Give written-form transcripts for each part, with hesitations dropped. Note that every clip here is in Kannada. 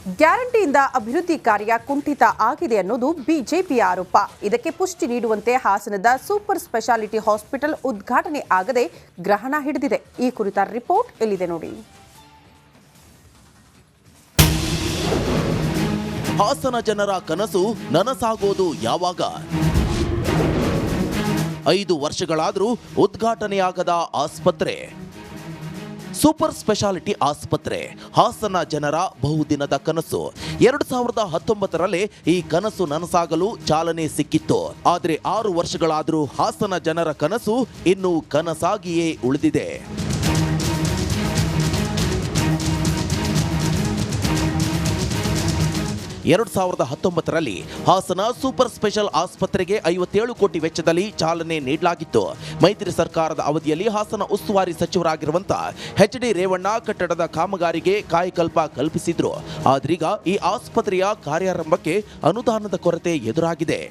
ಗ್ಯಾರಂಟಿಯಿಂದ ಅಭಿವೃದ್ಧಿ ಕಾರ್ಯ ಕುಂಠಿತ ಆಗಿದೆ ಅನ್ನೋದು ಬಿಜೆಪಿಯ ಆರೋಪ. ಇದಕ್ಕೆ ಪುಷ್ಟಿ ನೀಡುವಂತೆ ಹಾಸನದ ಸೂಪರ್ ಸ್ಪೆಷಾಲಿಟಿ ಹಾಸ್ಪಿಟಲ್ ಉದ್ಘಾಟನೆ ಆಗದೆ ಗ್ರಹಣ ಹಿಡಿದಿದೆ. ಈ ಕುರಿತ ರಿಪೋರ್ಟ್ ಇಲ್ಲಿದೆ ನೋಡಿ. ಹಾಸನ ಜನರ ಕನಸು ನನಸಾಗೋದು ಯಾವಾಗ? 5 ವರ್ಷಗಳಾದರೂ ಉದ್ಘಾಟನೆಯಾಗದ ಆಸ್ಪತ್ರೆ. ಸೂಪರ್ ಸ್ಪೆಷಾಲಿಟಿ ಆಸ್ಪತ್ರೆ ಹಾಸನ ಜನರ ಬಹುದಿನದ ಕನಸು. 2019ರಲ್ಲಿ ಈ ಕನಸು ನನಸಾಗಲು ಚಾಲನೆ ಸಿಕ್ಕಿತ್ತು. ಆದರೆ 6 ವರ್ಷಗಳಾದರೂ ಹಾಸನ ಜನರ ಕನಸು ಇನ್ನೂ ಕನಸಾಗಿಯೇ ಉಳಿದಿದೆ. 2019ರಲ್ಲಿ ಹಾಸನ ಸೂಪರ್ ಸ್ಪೆಷಲ್ ಆಸ್ಪತ್ರೆಗೆ 57 ಕೋಟಿ ವೆಚ್ಚದಲ್ಲಿ ಚಾಲನೆ ನೀಡಲಾಗಿತ್ತು. ಮೈತ್ರಿ ಸರ್ಕಾರದ ಅವಧಿಯಲ್ಲಿ ಹಾಸನ ಉಸ್ತುವಾರಿ ಸಚಿವರಾಗಿರುವಂತಹ ಎಚ್.ಡಿ. ರೇವಣ್ಣ ಕಟ್ಟಡದ ಕಾಮಗಾರಿಗೆ ಕಾಯಕಲ್ಪ ಕಲ್ಪಿಸಿದ್ರು. ಆದ್ರೀಗ ಈ ಆಸ್ಪತ್ರೆಯ ಕಾರ್ಯಾರಂಭಕ್ಕೆ ಅನುದಾನದ ಕೊರತೆ ಎದುರಾಗಿದೆ.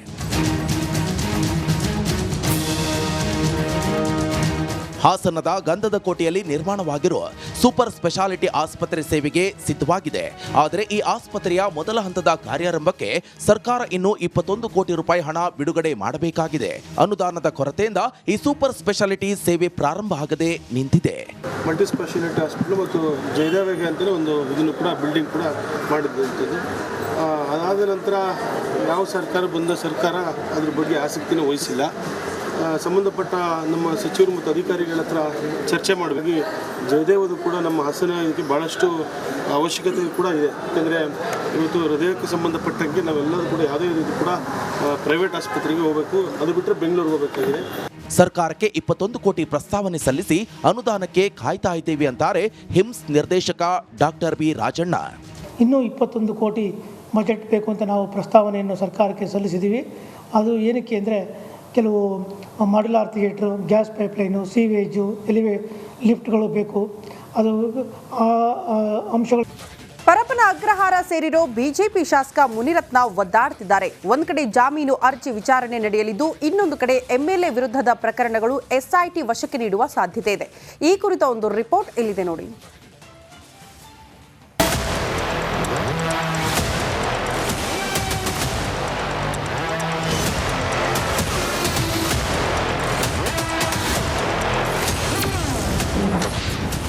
ಹಾಸನದ ಗಂಧದ ಕೋಟೆಯಲ್ಲಿ ನಿರ್ಮಾಣವಾಗಿರುವ ಸೂಪರ್ ಸ್ಪೆಷಾಲಿಟಿ ಆಸ್ಪತ್ರೆ ಸೇವೆಗೆ ಸಿದ್ಧವಾಗಿದೆ. ಆದರೆ ಈ ಆಸ್ಪತ್ರೆಯ ಮೊದಲ ಹಂತದ ಕಾರ್ಯಾರಂಭಕ್ಕೆ ಸರ್ಕಾರ ಇನ್ನೂ 21 ಕೋಟಿ ರೂಪಾಯಿ ಹಣ ಬಿಡುಗಡೆ ಮಾಡಬೇಕಾಗಿದೆ. ಅನುದಾನದ ಕೊರತೆಯಿಂದ ಈ ಸೂಪರ್ ಸ್ಪೆಷಾಲಿಟಿ ಸೇವೆ ಪ್ರಾರಂಭ ಆಗದೆ ನಿಂತಿದೆ. ಮಲ್ಟಿ ಸ್ಪೆಷಾಲಿಟಿ ಹಾಸ್ಪಿಟಲ್ ಮತ್ತು ಜಯದೇವಿಗೆ ಅಂತಲೇ ಒಂದು ಇದನ್ನು ಕೂಡ ಬಿಲ್ಡಿಂಗ್ ಕೂಡ ಮಾಡಿದ್ದಂಥದ್ದು. ಅದಾದ ನಂತರ ಯಾವ ಸರ್ಕಾರ ಬಂದ ಸರ್ಕಾರ ಅದ್ರ ಬಗ್ಗೆ ಆಸಕ್ತಿನ ವಹಿಸಿಲ್ಲ. ಸಂಬಂಧಪಟ್ಟ ನಮ್ಮ ಸಚಿವರು ಮತ್ತು ಅಧಿಕಾರಿಗಳ ಹತ್ರ ಚರ್ಚೆ ಮಾಡಬೇಕು. ಜಯದೇವದು ಕೂಡ ನಮ್ಮ ಹಾಸನ ಇದಕ್ಕೆ ಭಾಳಷ್ಟು ಅವಶ್ಯಕತೆ ಕೂಡ ಇದೆ. ಯಾಕೆಂದರೆ ಇವತ್ತು ಹೃದಯಕ್ಕೆ ಸಂಬಂಧಪಟ್ಟಂಗೆ ನಾವೆಲ್ಲರೂ ಕೂಡ ಯಾವುದೇ ರೀತಿ ಕೂಡ ಪ್ರೈವೇಟ್ ಆಸ್ಪತ್ರೆಗೆ ಹೋಗಬೇಕು, ಅದು ಬಿಟ್ಟರೆ ಬೆಂಗಳೂರಿಗೆ ಹೋಗಬೇಕಾಗಿದೆ. ಸರ್ಕಾರಕ್ಕೆ 21 ಕೋಟಿ ಪ್ರಸ್ತಾವನೆ ಸಲ್ಲಿಸಿ ಅನುದಾನಕ್ಕೆ ಕಾಯ್ತಾ ಇದ್ದೇವೆ ಅಂತಾರೆ ಹಿಮ್ಸ್ ನಿರ್ದೇಶಕ ಡಾಕ್ಟರ್ ಬಿ ರಾಜಣ್ಣ. ಇನ್ನೂ 21 ಕೋಟಿ ಬಜೆಟ್ ಬೇಕು ಅಂತ ನಾವು ಪ್ರಸ್ತಾವನೆಯನ್ನು ಸರ್ಕಾರಕ್ಕೆ ಸಲ್ಲಿಸಿದ್ದೀವಿ. ಅದು ಏನಕ್ಕೆ ಅಂದರೆ ಕೆಲವು modular theatre, gas pipeline, sewage, ಲಿಫ್ಟ್ಗಳು ಬೇಕು. ಅದು ಅಂಶಗಳು. ಪರಪ್ಪನ ಅಗ್ರಹಾರ ಸೇರಿರೋ ಬಿಜೆಪಿ ಶಾಸಕ ಮುನಿರತ್ನ ಒದ್ದಾಡ್ತಿದ್ದಾರೆ. ಒಂದ್ ಕಡೆ ಜಾಮೀನು ಅರ್ಜಿ ವಿಚಾರಣೆ ನಡೆಯಲಿದ್ದು, ಇನ್ನೊಂದು ಕಡೆ ಎಂಎಲ್ಎ ವಿರುದ್ಧದ ಪ್ರಕರಣಗಳು ಎಸ್ಐಟಿ ವಶಕ್ಕೆ ನೀಡುವ ಸಾಧ್ಯತೆ ಇದೆ. ಈ ಕುರಿತ ಒಂದು ರಿಪೋರ್ಟ್ ಇಲ್ಲಿದೆ ನೋಡಿ.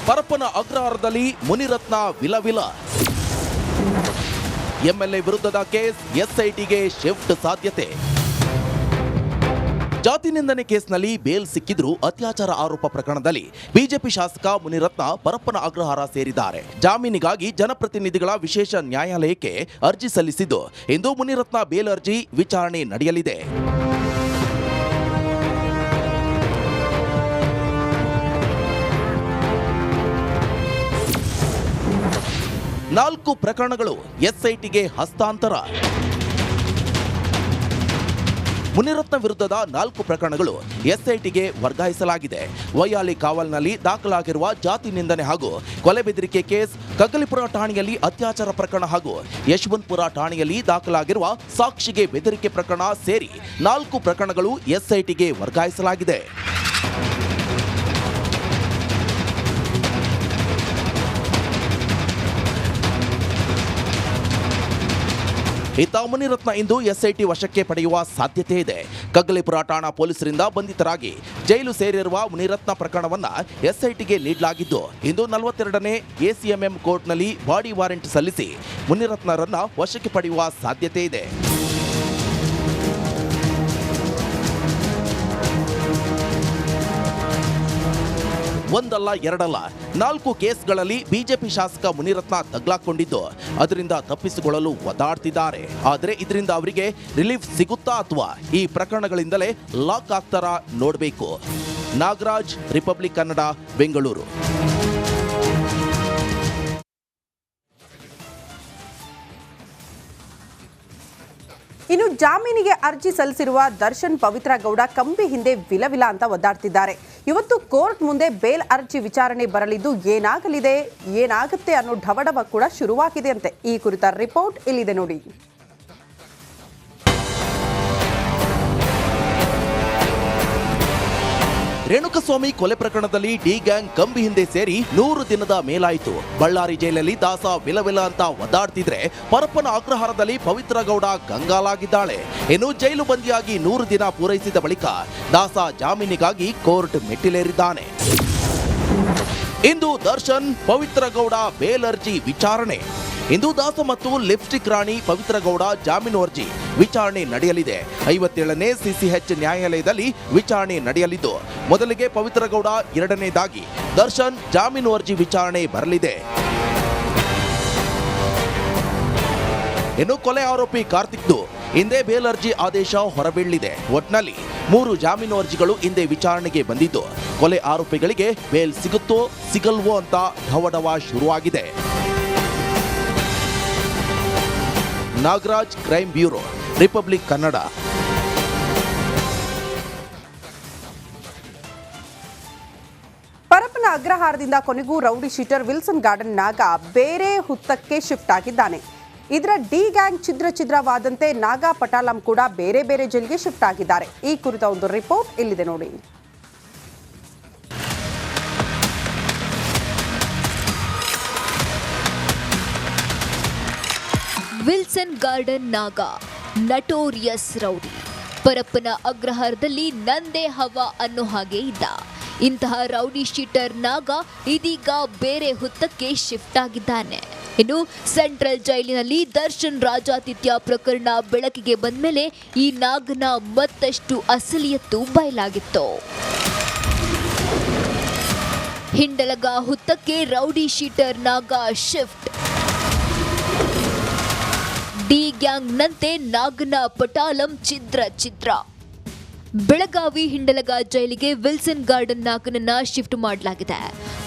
ಪರಪ್ಪನ ಅಗ್ರಹಾರದಲ್ಲಿ ಮುನಿರತ್ನ ವಿಲವಿಲ. ಎಂಎಲ್ಎ ವಿರುದ್ಧದ ಕೇಸ್ ಎಸ್ಐಟಿಗೆ ಶಿಫ್ಟ್ ಸಾಧ್ಯತೆ. ಜಾತಿ ನಿಂದನೆ ಕೇಸ್ನಲ್ಲಿ ಬೇಲ್ ಸಿಕ್ಕಿದ್ರು ಅತ್ಯಾಚಾರ ಆರೋಪ ಪ್ರಕರಣದಲ್ಲಿ ಬಿಜೆಪಿ ಶಾಸಕ ಮುನಿರತ್ನ ಪರಪ್ಪನ ಅಗ್ರಹಾರ ಸೇರಿದ್ದಾರೆ. ಜಾಮೀನಿಗಾಗಿ ಜನಪ್ರತಿನಿಧಿಗಳ ವಿಶೇಷ ನ್ಯಾಯಾಲಯಕ್ಕೆ ಅರ್ಜಿ ಸಲ್ಲಿಸಿದ್ದು, ಇಂದು ಮುನಿರತ್ನ ಬೇಲ್ ಅರ್ಜಿ ವಿಚಾರಣೆ ನಡೆಯಲಿದೆ. 4 ಪ್ರಕರಣಗಳು ಎಸ್ಐಟಿಗೆ ಹಸ್ತಾಂತರ. ಮುನಿರತ್ನ ವಿರುದ್ಧದ 4 ಪ್ರಕರಣಗಳು ಎಸ್ಐಟಿಗೆ ವರ್ಗಾಯಿಸಲಾಗಿದೆ. ವೈಯಾಲಿ ಕಾವಲ್ನಲ್ಲಿ ದಾಖಲಾಗಿರುವ ಜಾತಿ ನಿಂದನೆ ಹಾಗೂ ಕೊಲೆ ಬೆದರಿಕೆ ಕೇಸ್, ಕಗ್ಗಲಿಪುರ ಠಾಣೆಯಲ್ಲಿ ಅತ್ಯಾಚಾರ ಪ್ರಕರಣ ಹಾಗೂ ಯಶವಂತಪುರ ಠಾಣೆಯಲ್ಲಿ ದಾಖಲಾಗಿರುವ ಸಾಕ್ಷಿಗೆ ಬೆದರಿಕೆ ಪ್ರಕರಣ ಸೇರಿ 4 ಪ್ರಕರಣಗಳು ಎಸ್ಐಟಿಗೆ ವರ್ಗಾಯಿಸಲಾಗಿದೆ. ಇತ್ತ ಮುನಿರತ್ನ ಇಂದು ಎಸ್ಐಟಿ ವಶಕ್ಕೆ ಪಡೆಯುವ ಸಾಧ್ಯತೆ ಇದೆ. ಕಗ್ಗಲಿಪುರ ಠಾಣಾ ಪೊಲೀಸರಿಂದ ಬಂಧಿತರಾಗಿ ಜೈಲು ಸೇರಿರುವ ಮುನಿರತ್ನ ಪ್ರಕರಣವನ್ನ ಎಸ್ಐಟಿಗೆ ನೀಡಲಾಗಿದ್ದು, ಇಂದು 42ನೇ ಎಸಿಎಂಎಂ ಕೋರ್ಟ್ನಲ್ಲಿ ಬಾಡಿ ವಾರೆಂಟ್ ಸಲ್ಲಿಸಿ ಮುನಿರತ್ನರನ್ನ ವಶಕ್ಕೆ ಪಡೆಯುವ ಸಾಧ್ಯತೆ ಇದೆ. ಒಂದಲ್ಲ ಎರಡಲ್ಲ 4 ಕೇಸ್ಗಳಲ್ಲಿ ಬಿಜೆಪಿ ಶಾಸಕ ಮುನಿರತ್ನ ತಗ್ಲಾಕೊಂಡಿದ್ದು, ಅದರಿಂದ ತಪ್ಪಿಸಿಕೊಳ್ಳಲು ಒದ್ದಾಡ್ತಿದ್ದಾರೆ. ಆದರೆ ಇದರಿಂದ ಅವರಿಗೆ ರಿಲೀಫ್ ಸಿಗುತ್ತಾ ಅಥವಾ ಈ ಪ್ರಕರಣಗಳಿಂದಲೇ ಲಾಕ್ ಆಗ್ತಾರಾ ನೋಡಬೇಕು. ನಾಗರಾಜ್, ರಿಪಬ್ಲಿಕ್ ಕನ್ನಡ, ಬೆಂಗಳೂರು. ಇನ್ನು ಜಾಮೀನಿಗೆ ಅರ್ಜಿ ಸಲ್ಲಿಸಿರುವ ದರ್ಶನ್ ಪವಿತ್ರ ಗೌಡ ಕಂಬಿ ಹಿಂದೆ ವಿಲವಿಲ ಅಂತ ಒದ್ದಾಡ್ತಿದ್ದಾರೆ. ಇವತ್ತು ಕೋರ್ಟ್ ಮುಂದೆ ಬೇಲ್ ಅರ್ಜಿ ವಿಚಾರಣೆ ಬರಲಿದ್ದು, ಏನಾಗುತ್ತೆ ಅನ್ನೋ ಢವಢವ ಕೂಡ ಶುರುವಾಗಿದೆ ಅಂತೆ. ಈ ಕುರಿತ ರಿಪೋರ್ಟ್ ಇಲ್ಲಿದೆ ನೋಡಿ. ರೇಣುಕಸ್ವಾಮಿ ಕೊಲೆ ಪ್ರಕರಣದಲ್ಲಿ ಡಿ ಗ್ಯಾಂಗ್ ಕಂಬಿ ಹಿಂದೆ ಸೇರಿ 100 ದಿನದ ಮೇಲಾಯಿತು. ಬಳ್ಳಾರಿ ಜೈಲಲ್ಲಿ ದಾಸ ವಿಲವಿಲ ಅಂತ ಒದ್ದಾಡ್ತಿದ್ರೆ ಪರಪ್ಪನ ಅಗ್ರಹಾರದಲ್ಲಿ ಪವಿತ್ರ ಗೌಡ ಕಂಗಾಲಾಗಿದ್ದಾಳೆ. ಇನ್ನು ಜೈಲು ಬಂದಿಯಾಗಿ 100 ದಿನ ಪೂರೈಸಿದ ಬಳಿಕ ದಾಸ ಜಾಮೀನಿಗಾಗಿ ಕೋರ್ಟ್ ಮೆಟ್ಟಿಲೇರಿದ್ದಾನೆ. ಇಂದು ದರ್ಶನ್ ಪವಿತ್ರ ಗೌಡ ಬೇಲ್ ಅರ್ಜಿ ವಿಚಾರಣೆ. ಇಂದು ದಾಸ ಮತ್ತು ಲಿಪ್ಸ್ಟಿಕ್ ರಾಣಿ ಪವಿತ್ರ ಗೌಡ ಜಾಮೀನು ಅರ್ಜಿ ವಿಚಾರಣೆ ನಡೆಯಲಿದೆ. 57ನೇ ಸಿಸಿಎಚ್ ನ್ಯಾಯಾಲಯದಲ್ಲಿ ವಿಚಾರಣೆ ನಡೆಯಲಿದ್ದು, ಮೊದಲಿಗೆ ಪವಿತ್ರ ಗೌಡ, ಎರಡನೇದಾಗಿ ದರ್ಶನ್ ಜಾಮೀನು ಅರ್ಜಿ ವಿಚಾರಣೆ ಬರಲಿದೆ. ಇನ್ನು ಕೊಲೆ ಆರೋಪಿ ಕಾರ್ತಿಕ್ದು ಇಂದೇ ಬೇಲ್ ಅರ್ಜಿ ಆದೇಶ ಹೊರಬೀಳಲಿದೆ. ಒಟ್ನಲ್ಲಿ 3 ಜಾಮೀನು ಅರ್ಜಿಗಳು ಇಂದೇ ವಿಚಾರಣೆಗೆ ಬಂದಿದ್ದು, ಕೊಲೆ ಆರೋಪಿಗಳಿಗೆ ಬೇಲ್ ಸಿಗುತ್ತೋ ಸಿಗಲ್ವೋ ಅಂತ ಢವಢವ ಶುರುವಾಗಿದೆ. Nagaraj, crime bureau, Republic Kannada. Parappana ಅಗ್ರಹಾರದಿಂದ ಕೊನೆಗೂ ರೌಡಿ ಶೀಟರ್ ವಿಲ್ಸನ್ ಗಾರ್ಡನ್ ನಾಗ ಬೇರೆ ಹುತ್ತಕ್ಕೆ ಶಿಫ್ಟ್ ಆಗಿದ್ದಾನೆ. ಇದರ ಡಿ ಗ್ಯಾಂಗ್ ಛಿದ್ರವಾದಂತೆ ನಾಗಾ ಪಟಾಲಂ ಕೂಡ ಬೇರೆ ಬೇರೆ ಜೈಲಿಗೆ ಶಿಫ್ಟ್ ಆಗಿದ್ದಾರೆ. ಈ ಕುರಿತ ಒಂದು ರಿಪೋರ್ಟ್ ಇಲ್ಲಿದೆ ನೋಡಿ. ವಿಲ್ಸನ್ ಗಾರ್ಡನ್ ನಾಗ ನಟೋರಿಯಸ್ ರೌಡಿ. ಪರಪ್ಪನ ಅಗ್ರಹಾರದಲ್ಲಿ ನಂದೇ ಹವಾ ಅನ್ನೋ ಹಾಗೆ ಇದ್ದ. ಇಂತಹ ರೌಡಿ ಶೀಟರ್ ನಾಗ ಇದೀಗ ಬೇರೆ ಹುತ್ತಕ್ಕೆ ಶಿಫ್ಟ್ ಆಗಿದ್ದಾನೆ. ಇನ್ನು ಸೆಂಟ್ರಲ್ ಜೈಲಿನಲ್ಲಿ ದರ್ಶನ್ ರಾಜಾತಿಥ್ಯ ಪ್ರಕರಣ ಬೆಳಕಿಗೆ ಬಂದ್ಮೇಲೆ ಈ ನಾಗನ ಮತ್ತಷ್ಟು ಅಸಲಿಯತ್ತು ಬಯಲಾಗಿತ್ತು. ಹಿಂಡಲಗ ಹುತ್ತಕ್ಕೆ ರೌಡಿ ಶೀಟರ್ ನಾಗ ಶಿಫ್ಟ್. ಡಿ ಗ್ಯಾಂಗ್ನಂತೆ ನಾಗನ ಪಟಾಲಂ ಚಿತ್ರ. ಬೆಳಗಾವಿ ಹಿಂಡಲಗ ಜೈಲಿಗೆ ವಿಲ್ಸನ್ ಗಾರ್ಡನ್ ನಾಗನನ್ನ ಶಿಫ್ಟ್ ಮಾಡಲಾಗಿದೆ.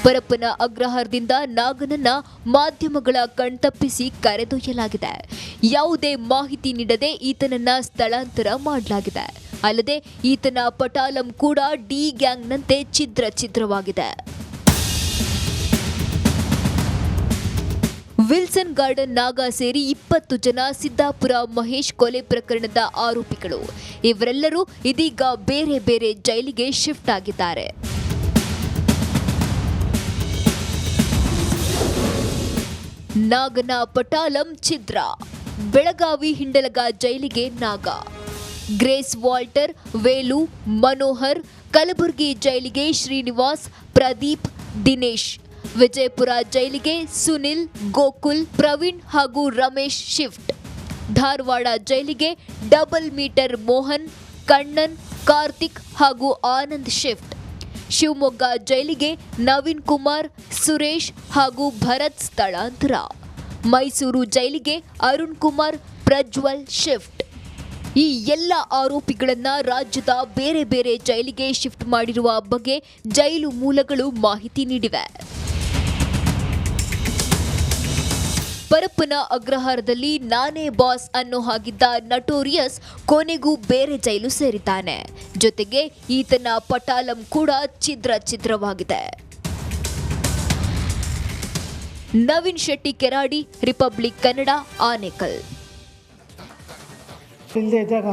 ಪರಪ್ಪನ ಅಗ್ರಹಾರದಿಂದ ನಾಗನನ್ನ ಮಾಧ್ಯಮಗಳ ಕಣ್ತಪ್ಪಿಸಿ ಕರೆದೊಯ್ಯಲಾಗಿದೆ. ಯಾವುದೇ ಮಾಹಿತಿ ನೀಡದೆ ಈತನನ್ನ ಸ್ಥಳಾಂತರ ಮಾಡಲಾಗಿದೆ. ಅಲ್ಲದೆ ಈತನ ಪಟಾಲಂ ಕೂಡ ಡಿ ಗ್ಯಾಂಗ್ನಂತೆ ಛಿದ್ರವಾಗಿದೆ. ವಿಲ್ಸನ್ ಗಾರ್ಡನ್ ನಾಗ ಸೇರಿ 20 ಜನ ಸಿದ್ದಾಪುರ ಮಹೇಶ್ ಕೊಲೆ ಪ್ರಕರಣದ ಆರೋಪಿಗಳು. ಇವರೆಲ್ಲರೂ ಇದೀಗ ಬೇರೆ ಬೇರೆ ಜೈಲಿಗೆ ಶಿಫ್ಟ್ ಆಗಿದ್ದಾರೆ. ನಾಗನ ಪಟಾಲಂ ಛಿದ್ರ. ಬೆಳಗಾವಿ ಹಿಂಡಲಗ ಜೈಲಿಗೆ ನಾಗ. Grace Walter, Velu, Manohar. ಕಲಬುರಗಿ ಜೈಲಿಗೆ ಶ್ರೀನಿವಾಸ್, ಪ್ರದೀಪ್, ದಿನೇಶ್. ವಿಜಯಪುರ ಜೈಲಿಗೆ ಸುನಿಲ್, ಗೋಕುಲ್, ಪ್ರವೀಣ್ ಹಾಗೂ ರಮೇಶ್ ಶಿಫ್ಟ್. ಧಾರವಾಡ ಜೈಲಿಗೆ ಡಬಲ್ ಮೀಟರ್ ಮೋಹನ್, ಕಣ್ಣನ್, ಕಾರ್ತಿಕ್ ಹಾಗೂ ಆನಂದ್ ಶಿಫ್ಟ್. ಶಿವಮೊಗ್ಗ ಜೈಲಿಗೆ ನವೀನ್ ಕುಮಾರ್, ಸುರೇಶ್ ಹಾಗೂ ಭರತ್ ಸ್ಥಳಾಂತರ. ಮೈಸೂರು ಜೈಲಿಗೆ ಅರುಣ್ ಕುಮಾರ್, ಪ್ರಜ್ವಲ್ ಶಿಫ್ಟ್. ಈ ಎಲ್ಲ ಆರೋಪಿಗಳನ್ನ ರಾಜ್ಯದ ಬೇರೆ ಬೇರೆ ಜೈಲಿಗೆ ಶಿಫ್ಟ್ ಮಾಡಿರುವ ಬಗ್ಗೆ ಜೈಲು ಮೂಲಗಳು ಮಾಹಿತಿ ನೀಡಿವೆ. ಪರಪ್ಪನ ಅಗ್ರಹಾರದಲ್ಲಿ ನಾನೇ ಬಾಸ್ ಅನ್ನೋ ಹಾಗಿದ್ದ ನಟೋರಿಯಸ್ ಕೊನೆಗೂ ಬೇರೆ ಜೈಲು ಸೇರಿದ್ದಾನೆ. ಜೊತೆಗೆ ಈತನ ಪಟಾಲಂ ಕೂಡ ಛಿದ್ರವಾಗಿದೆ. ನವೀನ್ ಶೆಟ್ಟಿ ಕೆರಾಡಿ, ರಿಪಬ್ಲಿಕ್ ಕನ್ನಡ, ಆನೇಕಲ್. ಇಲ್ಲದೆ ಇದ್ದಾಗ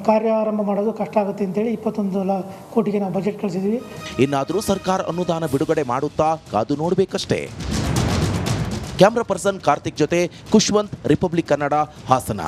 ಕಾರ್ಯಾರಂಭ ಮಾಡೋದು ಕಷ್ಟ ಆಗುತ್ತೆ ಅಂತೇಳಿ 21 ಕೋಟಿಗೆ ನಾವು ಬಜೆಟ್ ಕಳಿಸಿದ್ವಿ. ಇನ್ನಾದರೂ ಸರ್ಕಾರ ಅನುದಾನ ಬಿಡುಗಡೆ ಮಾಡುತ್ತಾ ಕಾದು ನೋಡಬೇಕಷ್ಟೇ. ಕ್ಯಾಮ್ರಾ ಪರ್ಸನ್ ಕಾರ್ತಿಕ್ ಜೊತೆ ಖುಷ್ವಂತ್, ರಿಪಬ್ಲಿಕ್ ಕನ್ನಡ, ಹಾಸನ.